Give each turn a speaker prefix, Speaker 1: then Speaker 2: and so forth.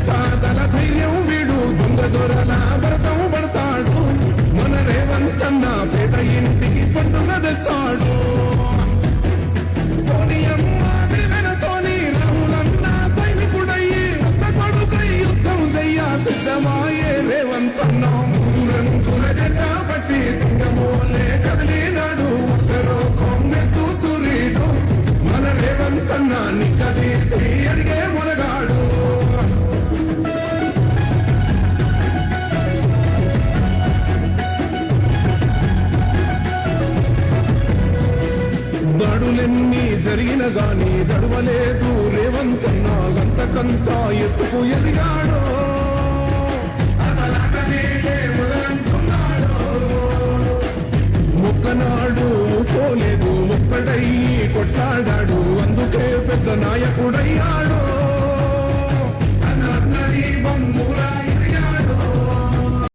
Speaker 1: సాదల ధైర్యం వీడు దొంగ దొరల భరతం పడతాడు మన రేవంతన్న పేద ఇంటికి పండుగ తెస్తాడు సోనియమ్మ వివెనతోని రాహులన్న సైనికుడయ్యి ఒక్క కొడుకై యుద్ధం చెయ్య సిద్ధమాయే రేవంతన్న రంగుల జెండా పట్టి సింగమోలే కదిలినాడు ఒక్కరో కాంగ్రెస్ సూర్యుడు మన రేవంతన్న నిక్కదీసి అడిగే మొనగాడు దాడులెన్ని జరిగిన గాని దడవలేదు రేవంతన్న గంతకంతా ఎత్తుకు ఎదిగాడు మొక్కనాడు పోలేదు ఒక్కడై కొట్లాడాడు అందుకే పెద్ద నాయకుడయ్యాడు